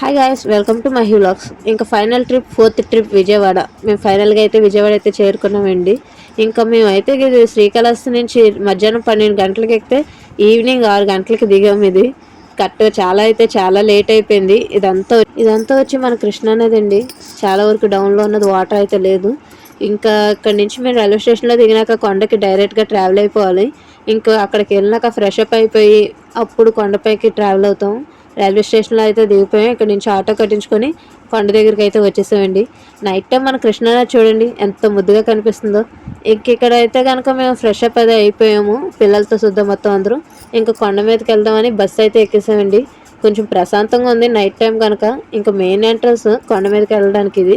Hi guys, welcome to my vlogs. ఇంకా final trip, fourth trip Vijayawada. మేము ఫైనల్గా అయితే విజయవాడ అయితే చేరుకున్నామండి. ఇంకా మేమైతే శ్రీకాళహస్తి నుంచి మధ్యాహ్నం 12 గంటలకు ఎక్కితే ఈవినింగ్ 6 గంటలకి దిగాము. ఇది చాలా లేట్ అయిపోయింది. ఇదంతా వచ్చి మన కృష్ణా నది అండి. చాలా వరకు డౌన్లో ఉన్నది, వాటర్ అయితే లేదు. ఇంకా ఇక్కడ నుంచి మేము రైల్వే స్టేషన్లో దిగినాక కొండకి డైరెక్ట్గా ట్రావెల్ అయిపోవాలి. ఇంకా అక్కడికి వెళ్ళినాక ఫ్రెష్ అప్ అయిపోయి అప్పుడు కొండపైకి ట్రావెల్ అవుతాం. రైల్వే స్టేషన్లో అయితే దిగిపోయాం. ఇక్కడ నుంచి ఆటో కట్టించుకొని కొండ దగ్గరికి అయితే వచ్చేసామండి. నైట్ టైం మన కృష్ణానది చూడండి ఎంత ముద్దుగా కనిపిస్తుందో. ఇక్కడ అయితే కనుక మేము ఫ్రెష్ అప్ అయితే అయిపోయాము, పిల్లలతో శుద్ధ మొత్తం అందరూ. ఇంకా కొండ మీదకి వెళ్దామని బస్సు అయితే ఎక్కేసామండి. కొంచెం ప్రశాంతంగా ఉంది నైట్ టైం కనుక. ఇంకా మెయిన్ ఎంట్రన్స్ కొండ మీదకి వెళ్ళడానికి ఇది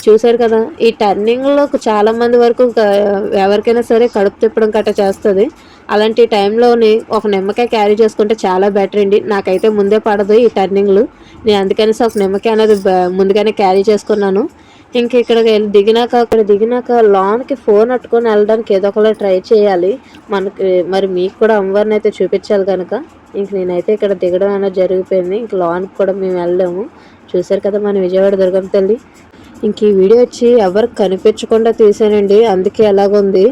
చూసారు కదా. ఈ టర్నింగ్లో చాలా మంది వరకు ఎవరికైనా సరే కడుపు తిప్పడం గట్రా చేస్తుంది. అలాంటి టైంలోని ఒక నిమ్మకాయ క్యారీ చేసుకుంటే చాలా బెటర్ అండి. నాకైతే ముందే పడదు ఈ టర్నింగ్లు, నేను అందుకనేసి ఒక నిమ్మకాయ అనేది ముందుగానే క్యారీ చేసుకున్నాను. ఇంక అక్కడ దిగినాక లాన్కి ఫోన్ అట్టుకొని వెళ్ళడానికి ఏదో ఒకలా ట్రై చేయాలి. మరి మీకు కూడా అమ్మవారిని అయితే చూపించాలి కనుక ఇంక నేనైతే ఇక్కడ దిగడం అనేది జరిగిపోయింది. ఇంక లాన్కి కూడా మేము వెళ్ళాము. చూసారు కదా మన విజయవాడ దుర్గమ్మ తల్లి. ఇంక ఈ వీడియో వచ్చి ఎవరికి కనిపించకుండా తీసానండి, అందుకే ఎలాగుంది.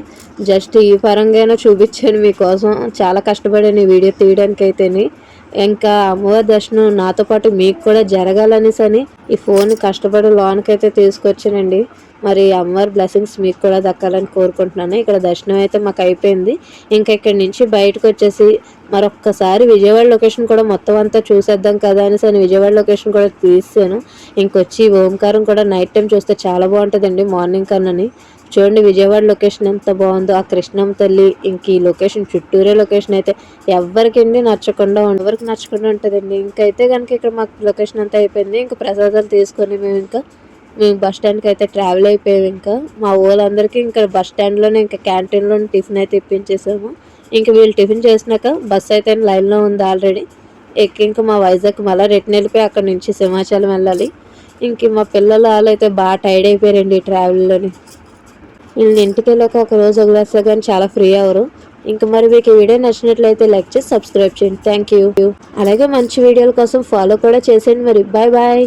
జస్ట్ ఈ పరంగా చూపించాను మీకోసం. చాలా కష్టపడాను ఈ వీడియో తీయడానికి అయితేని. ఇంకా అమ్మవారి దర్శనం నాతో పాటు మీకు కూడా జరగాలనేసని ఈ ఫోన్ కష్టపడి లోన్కి అయితే తీసుకొచ్చానండి. మరి అమ్మవారి బ్లెస్సింగ్స్ మీకు కూడా దక్కాలని కోరుకుంటున్నాను. ఇక్కడ దర్శనం అయితే మాకు అయిపోయింది. ఇంకా ఇక్కడి నుంచి బయటకు వచ్చేసి మరొక్కసారి విజయవాడ లొకేషన్ కూడా మొత్తం అంతా చూసేద్దాం కదా అనేసి విజయవాడ లొకేషన్ కూడా తీసాను. ఇంకొచ్చి ఓంకారం కూడా నైట్ టైం చూస్తే చాలా బాగుంటుందండి, మార్నింగ్ కన్నాని. చూడండి విజయవాడ లొకేషన్ ఎంత బాగుందో, ఆ కృష్ణమ్మ తల్లి. ఇంక ఈ లొకేషన్ చుట్టూరే లొకేషన్ అయితే ఎవరికి నచ్చకుండా ఉంటుందండి. ఇంకైతే కనుక ఇక్కడ మాకు లొకేషన్ అంతా అయిపోయింది. ఇంకా ప్రసాదాలు తీసుకొని మేము బస్ స్టాండ్కి అయితే ట్రావెల్ అయిపోయాము. ఇంకా మా ఊళ్ళందరికీ ఇంకా బస్ స్టాండ్లోనే ఇంకా క్యాంటీన్లో టిఫిన్ అయితే ఇప్పించేసాము. ఇంక వీళ్ళు టిఫిన్ చేసినాక బస్ అయితే లైన్లో ఉంది ఆల్రెడీ. ఇంకా మా వైజాగ్ మళ్ళీ రిటర్న్ వెళ్ళిపోయి అక్కడ నుంచి సింహాచలం వెళ్ళాలి. ఇంక మా పిల్లలు వాళ్ళు అయితే బాగా టైర్డ్ అయిపోయారండి ఈ ట్రావెల్లోని. వీళ్ళని ఇంటికి వెళ్ళాక ఒక రోజు వదిలేస్తే కానీ చాలా ఫ్రీ అవరు. ఇంకా మరి మీకు ఈ వీడియో నచ్చినట్లయితే లైక్ చేసి సబ్స్క్రైబ్ చేయండి. Thank you. అలాగే మంచి వీడియోల కోసం ఫాలో కూడా చేసేయండి. మరి బాయ్ బాయ్.